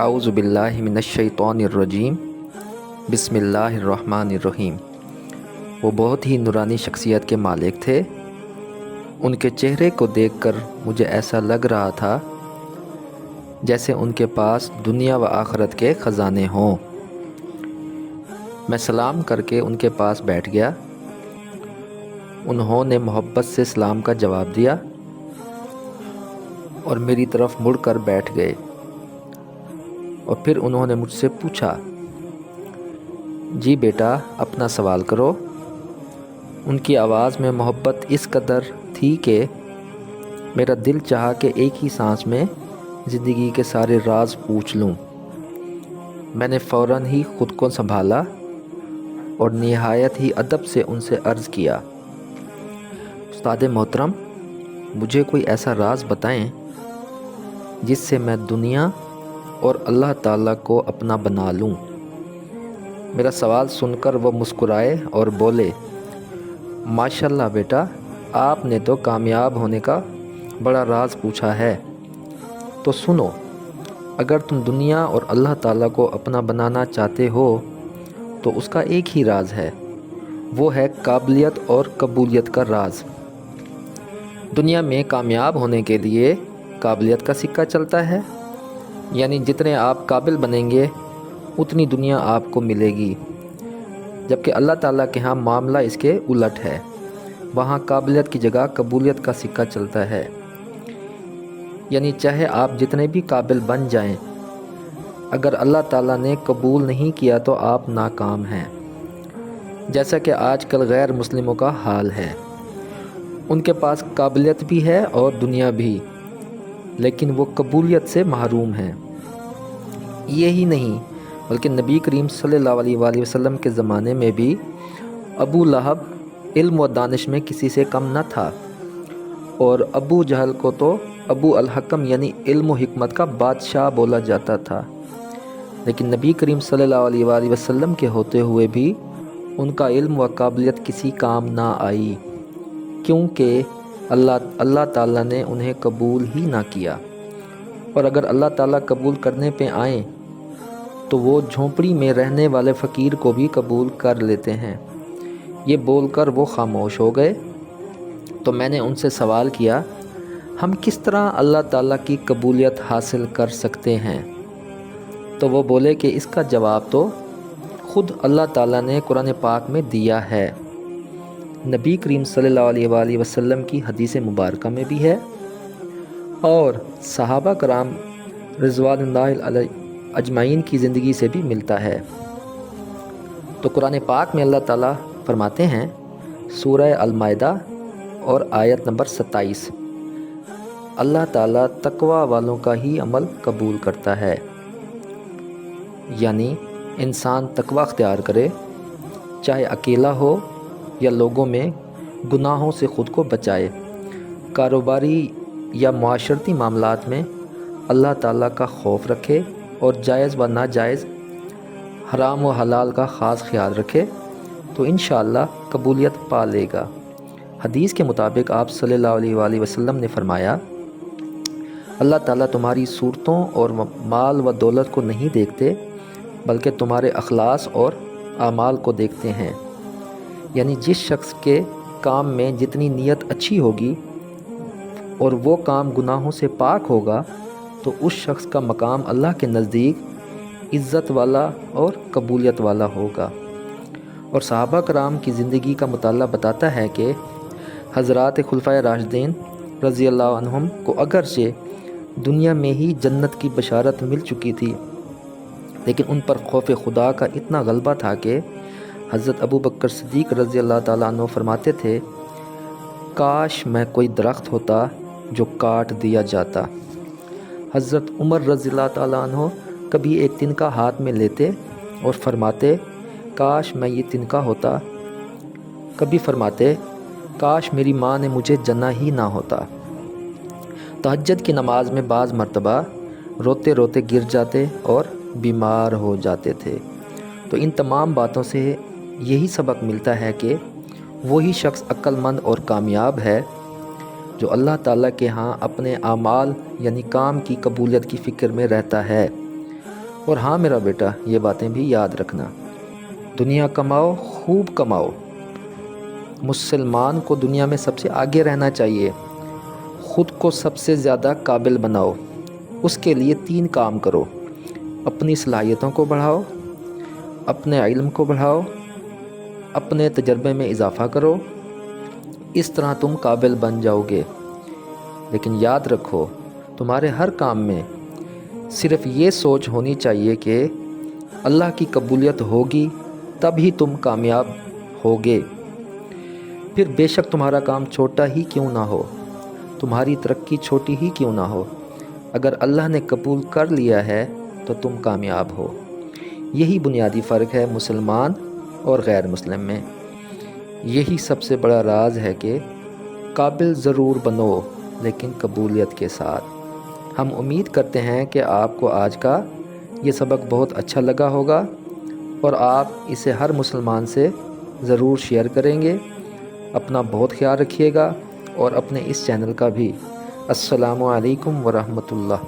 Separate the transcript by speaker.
Speaker 1: अऊज़ु बिल्लाहि मिनश्शैतानिर्रजीम बिस्मिल्लाहिर्रहमानिर्रहीम। वो बहुत ही नूरानी शख्सियत के मालिक थे। उनके चेहरे को देखकर मुझे ऐसा लग रहा था जैसे उनके पास दुनिया व आखिरत के ख़जाने हों। मैं सलाम करके उनके पास बैठ गया। उन्होंने मोहब्बत से सलाम का जवाब दिया और मेरी तरफ मुड़कर बैठ गए और फिर उन्होंने मुझसे पूछा, जी बेटा अपना सवाल करो। उनकी आवाज़ में मोहब्बत इस कदर थी कि मेरा दिल चाहा कि एक ही सांस में ज़िंदगी के सारे राज पूछ लूं। मैंने फ़ौरन ही ख़ुद को संभाला और निहायत ही अदब से उनसे अर्ज़ किया, उस्ताद मोहतरम, मुझे कोई ऐसा राज बताएं जिससे मैं दुनिया और अल्लाह ताला को अपना बना लूं। मेरा सवाल सुनकर वो मुस्कुराए और बोले, माशाल्लाह बेटा, आपने तो कामयाब होने का बड़ा राज पूछा है। तो सुनो, अगर तुम दुनिया और अल्लाह ताला को अपना बनाना चाहते हो तो उसका एक ही राज है, वो है काबिलियत और कबूलियत का राज। दुनिया में कामयाब होने के लिए काबिलियत का सिक्का चलता है, यानी जितने आप काबिल बनेंगे उतनी दुनिया आपको मिलेगी। जबकि अल्लाह ताला के यहाँ मामला इसके उलट है, वहाँ काबिलियत की जगह कबूलियत का सिक्का चलता है। यानी चाहे आप जितने भी काबिल बन जाएं, अगर अल्लाह ताला ने कबूल नहीं किया तो आप नाकाम हैं। जैसा कि आजकल गैर मुस्लिमों का हाल है, उनके पास काबिलियत भी है और दुनिया भी, लेकिन वो कबूलियत से महरूम हैं। यही नहीं बल्कि नबी करीम सल्लल्लाहु अलैहि वसल्लम के ज़माने में भी अबू लहब इल्म व दानिश में किसी से कम न था, और अबू जहल को तो अबू अल हकम यानी इल्म व हिकमत का बादशाह बोला जाता था। लेकिन नबी करीम सल्लल्लाहु अलैहि वसल्लम के होते हुए भी उनका इल्म व काबिलियत किसी काम ना आई, क्योंकि अल्लाह ताला ने उन्हें कबूल ही ना किया। और अगर अल्लाह ताला कबूल करने पे आए तो वो झोंपड़ी में रहने वाले फ़कीर को भी कबूल कर लेते हैं। ये बोलकर वो खामोश हो गए। तो मैंने उनसे सवाल किया, हम किस तरह अल्लाह ताला की कबूलियत हासिल कर सकते हैं? तो वो बोले कि इसका जवाब तो ख़ुद अल्लाह ताला ने कुरान पाक में दिया है। नबी करीम सल्लल्लाहु अलैहि वसल्लम की हदीस मुबारका में भी है और सहाबा कराम रिज़वानुल्लाहि अलैहिम अजमाइन की ज़िंदगी से भी मिलता है। तो कुरान पाक में अल्लाह ताला फरमाते हैं, सूरह अल-माइदा और आयत नंबर 27, अल्लाह ताला तकवा वालों का ही अमल कबूल करता है। यानी इंसान तकवा अख्तियार करे, चाहे अकेला हो या लोगों में गुनाहों से ख़ुद को बचाए। कारोबारी या माशरती मामलात में अल्लाह ताला का खौफ रखे और जायज़ व नाजायज़, हराम व हलाल का ख़ास ख्याल रखे तो इंशाअल्लाह कबूलियत पा लेगा। हदीस के मुताबिक आप सल्लल्लाहु अलैहि वसल्लम ने फरमाया, अल्लाह ताला तुम्हारी सूरतों और माल व दौलत को नहीं देखते, बल्कि तुम्हारे अखलास और आमाल को देखते हैं। यानी जिस शख्स के काम में जितनी नीयत अच्छी होगी और वो काम गुनाहों से पाक होगा तो उस शख्स का मकाम अल्लाह के नज़दीक इज़्ज़त वाला और कबूलियत वाला होगा। और सहाबा कराम की ज़िंदगी का मुताला बताता है कि हज़रात खुलफ़ाए राशिदीन रज़ी अल्लाह अन्हुम को अगरचे दुनिया में ही जन्नत की बशारत मिल चुकी थी, लेकिन उन पर खौफ खुदा का इतना गलबा था कि हज़रत अबू बकर सिद्दीक़ रज़ी अल्लाह ताला अन्हु फरमाते थे, काश मैं कोई दरख्त होता जो काट दिया जाता। हज़रत उमर रज़ी अल्लाह ताला अन्हु कभी एक तिनका हाथ में लेते और फरमाते, काश मैं ये तिनका होता। कभी फरमाते, काश मेरी माँ ने मुझे जना ही ना होता। तहज्जुद की नमाज में बाज़ मरतबा रोते रोते गिर जाते और बीमार हो जाते थे। तो इन तमाम बातों से यही सबक मिलता है कि वही शख्स अक्लमंद और कामयाब है जो अल्लाह ताला के यहाँ अपने आमाल यानी काम की कबूलियत की फ़िक्र में रहता है। اور ہاں میرا بیٹا، یہ باتیں بھی یاد رکھنا، دنیا کماؤ، خوب کماؤ، مسلمان کو دنیا میں سب سے آگے رہنا چاہیے، خود کو سب سے زیادہ قابل بناؤ، اس کے لیے 3 کام کرو، اپنی صلاحیتوں کو بڑھاؤ، اپنے علم کو بڑھاؤ، اپنے تجربے میں اضافہ کرو، اس طرح تم قابل بن جاؤ گے۔ لیکن یاد رکھو، تمہارے ہر کام میں صرف یہ سوچ ہونی چاہیے کہ اللہ کی قبولیت ہوگی تب ہی تم کامیاب ہوگے، پھر بے شک تمہارا کام چھوٹا ہی کیوں نہ ہو، تمہاری ترقی چھوٹی ہی کیوں نہ ہو، اگر اللہ نے قبول کر لیا ہے تو تم کامیاب ہو۔ یہی بنیادی فرق ہے مسلمان اور غیر مسلم میں۔ یہی سب سے بڑا راز ہے کہ قابل ضرور بنو لیکن قبولیت کے ساتھ۔ ہم امید کرتے ہیں کہ آپ کو آج کا یہ سبق بہت اچھا لگا ہوگا اور آپ اسے ہر مسلمان سے ضرور شیئر کریں گے۔ اپنا بہت خیال رکھیے گا اور اپنے اس چینل کا بھی۔ السلام علیکم ورحمۃ اللہ۔